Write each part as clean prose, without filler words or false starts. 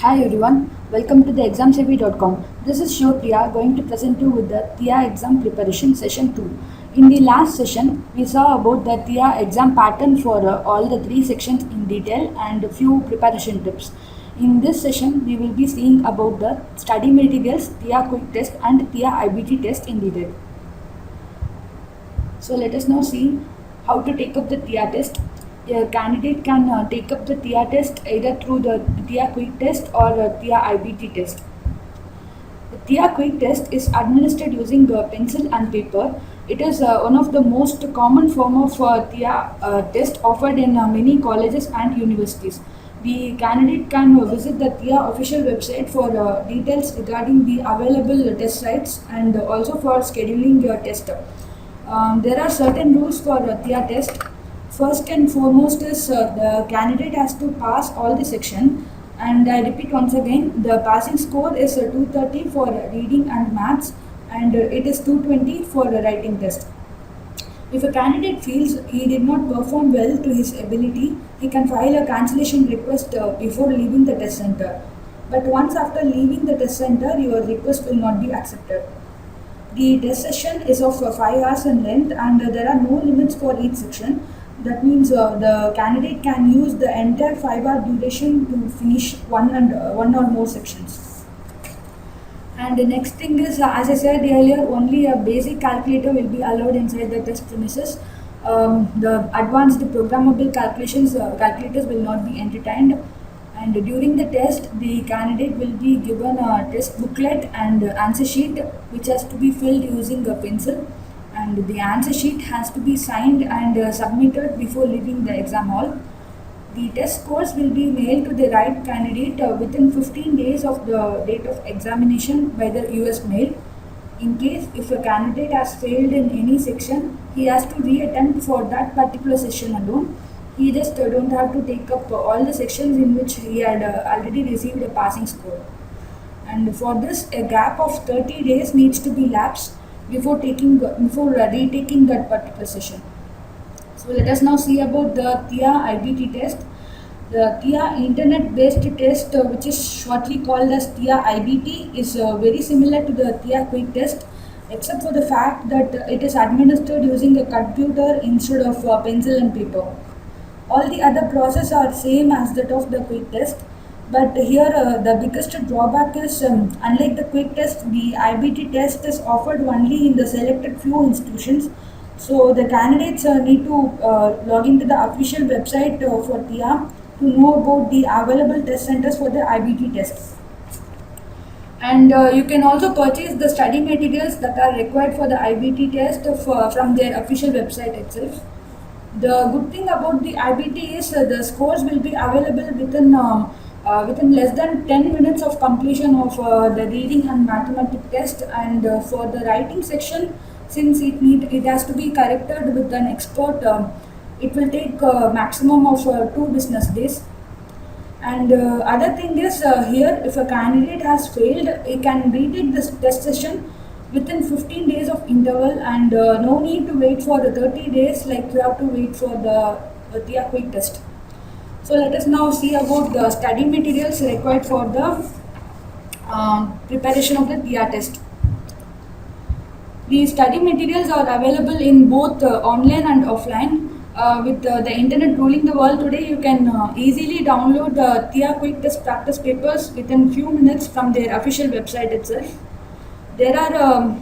Hi everyone, welcome to the examsavvy.com. This is Shreya going to present you with the THEA exam preparation session 2. In the last session, we saw about the THEA exam pattern for all the three sections in detail and a few preparation tips. In this session, we will be seeing about the study materials, THEA quick test and THEA IBT test in detail. So let us now see how to take up the THEA test. A candidate can take up the THEA test either through the THEA quick test or THEA IBT test. The THEA quick test is administered using pencil and paper. It is one of the most common form of THEA test offered in many colleges and universities. The candidate can visit the THEA official website for details regarding the available test sites and also for scheduling your test. There are certain rules for THEA test. First and foremost is the candidate has to pass all the section, and I repeat once again, the passing score is 230 for reading and maths, and it is 220 for the writing test. If a candidate feels he did not perform well to his ability, he can file a cancellation request before leaving the test center. But once after leaving the test center, your request will not be accepted. The test session is of 5 hours in length, and there are no limits for each section. That means the candidate can use the entire 5-hour duration to finish one or more sections. And the next thing is, as I said earlier, only a basic calculator will be allowed inside the test premises. The advanced programmable calculators will not be entertained. And during the test, the candidate will be given a test booklet and answer sheet, which has to be filled using a pencil. And the answer sheet has to be signed and submitted before leaving the exam hall. The test scores will be mailed to the right candidate within 15 days of the date of examination by the US mail. In case if a candidate has failed in any section, he has to re-attempt for that particular session alone. He just don't have to take up all the sections in which he had already received a passing score. And for this, a gap of 30 days needs to be lapsed before retaking that particular session. So let us now see about the THEA IBT test. The THEA internet-based test, which is shortly called as THEA IBT, is very similar to the THEA quick test, except for the fact that it is administered using a computer instead of pencil and paper. All the other processes are same as that of the quick test. But here the biggest drawback is, unlike the quick test, the IBT test is offered only in the selected few institutions. So the candidates need to log into the official website for THEA to know about the available test centers for the IBT test. And you can also purchase the study materials that are required for the IBT test from their official website itself. The good thing about the IBT is the scores will be available within less than 10 minutes of completion of the reading and mathematics test, and for the writing section, since it has to be corrected with an expert, it will take maximum of 2 business days. And other thing is, here if a candidate has failed, he can retake this test session within 15 days of interval, and no need to wait for the 30 days like you have to wait for the THEA quick test. So let us now see about the study materials required for the preparation of the THEA test. The study materials are available in both online and offline. With the internet ruling the world today, you can easily download the THEA quick test practice papers within few minutes from their official website itself. There are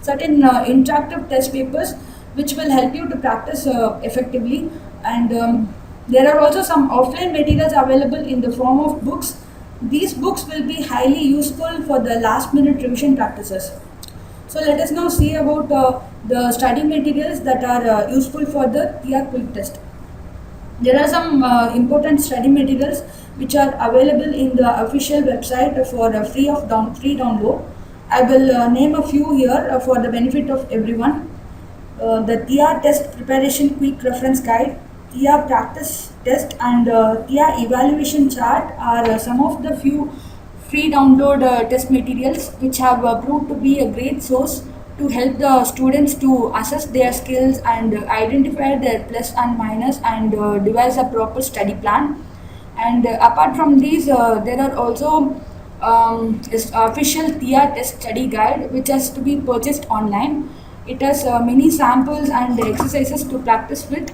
certain interactive test papers which will help you to practice effectively, and there are also some offline materials available in the form of books. These books will be highly useful for the last minute revision practices. So let us now see about the study materials that are useful for the THEA quick test. There are some important study materials which are available in the official website for free download. I will name a few here for the benefit of everyone. The THEA test preparation quick reference guide, THEA practice test, and THEA evaluation chart are some of the few free download test materials which have proved to be a great source to help the students to assess their skills and identify their plus and minus and devise a proper study plan. And apart from these, there are also official THEA test study guide which has to be purchased online. It has many samples and exercises to practice with.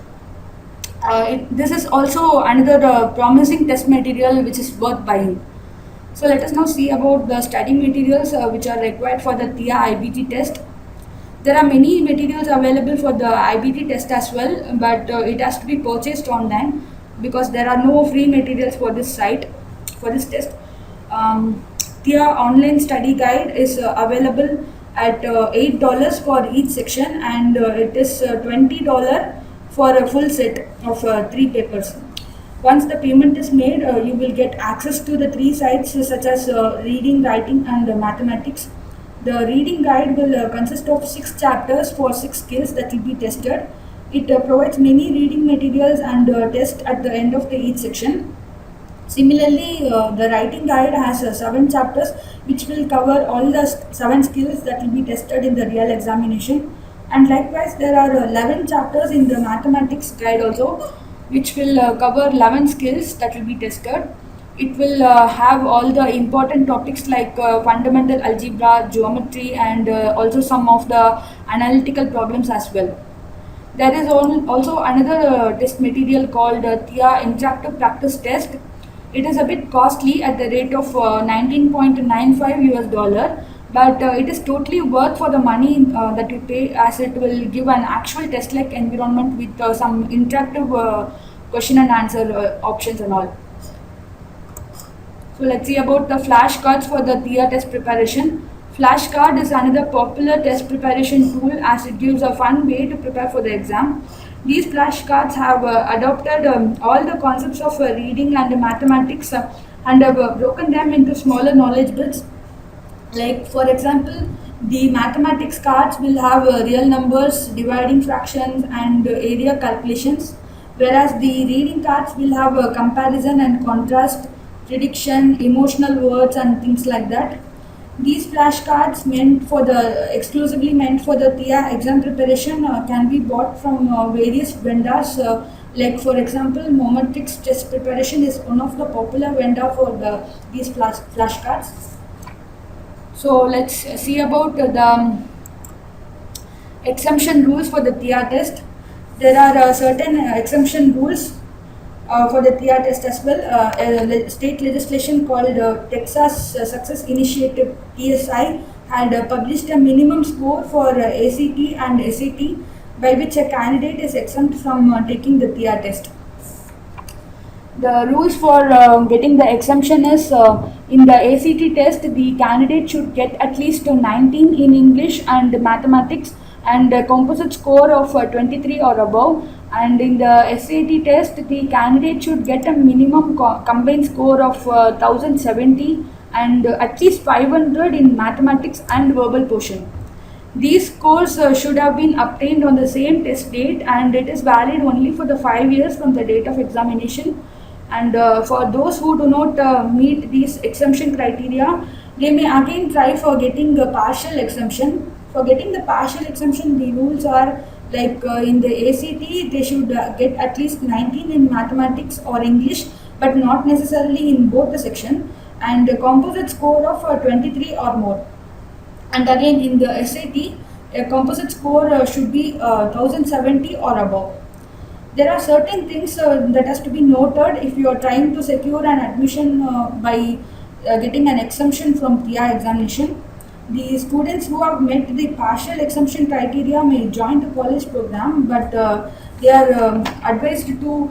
This is also another promising test material which is worth buying. So let us now see about the study materials which are required for the THEA IBT test. There are many materials available for the IBT test as well, but it has to be purchased online because there are no free materials for this site, for this test. THEA online study guide is available at $8 for each section, and it is $20 for a full set of 3 papers. Once the payment is made, you will get access to the 3 sites such as reading, writing and mathematics. The reading guide will consist of 6 chapters for 6 skills that will be tested. It provides many reading materials and tests at the end of each section. Similarly, the writing guide has 7 chapters which will cover all the 7 skills that will be tested in the real examination. And likewise, there are 11 chapters in the mathematics guide also, which will cover 11 skills that will be tested. It will have all the important topics like fundamental algebra, geometry, and also some of the analytical problems as well. There is also another test material called THEA Interactive Practice Test. It is a bit costly at the rate of 19.95 US dollar, but it is totally worth for the money that you pay, as it will give an actual test like environment with some interactive question and answer options and all. So let's see about the flashcards for the THEA test preparation. Flashcard is another popular test preparation tool as it gives a fun way to prepare for the exam. These flashcards have adopted all the concepts of reading and mathematics and have broken them into smaller knowledge bits. Like for example, the mathematics cards will have real numbers, dividing fractions and area calculations, whereas the reading cards will have comparison and contrast, prediction, emotional words and things like that. These flashcards exclusively meant for the THEA exam preparation can be bought from various vendors. Like for example, Mometrix test preparation is one of the popular vendor for these flashcards. So let's see about the exemption rules for the THEA test. There are certain exemption rules for the THEA test as well. State legislation called TExES Success Initiative (TSI) had published a minimum score for ACT and SAT by which a candidate is exempt from taking the THEA test. The rules for getting the exemption is in the ACT test, the candidate should get at least 19 in English and mathematics and a composite score of 23 or above. And in the SAT test, the candidate should get a minimum combined score of 1070 and at least 500 in mathematics and verbal portion. These scores should have been obtained on the same test date, and it is valid only for the 5 years from the date of examination. And for those who do not meet these exemption criteria, they may again try for getting a partial exemption. For getting the partial exemption, the rules are like in the ACT, they should get at least 19 in mathematics or English, but not necessarily in both the section, and a composite score of 23 or more. And again in the SAT, a composite score should be 1070 or above. There are certain things that has to be noted if you are trying to secure an admission by getting an exemption from THEA examination. The students who have met the partial exemption criteria may join the college program, but they are advised to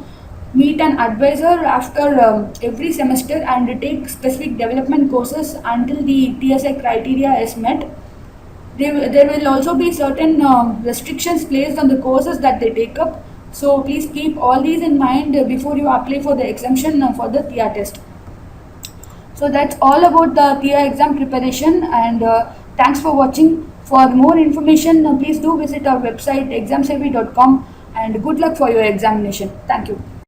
meet an advisor after every semester and take specific development courses until the TSI criteria is met. There will also be certain restrictions placed on the courses that they take up. So please keep all these in mind before you apply for the exemption for the THEA test. So that's all about the THEA exam preparation, and thanks for watching. For more information, please do visit our website examsavvy.com, and good luck for your examination. Thank you.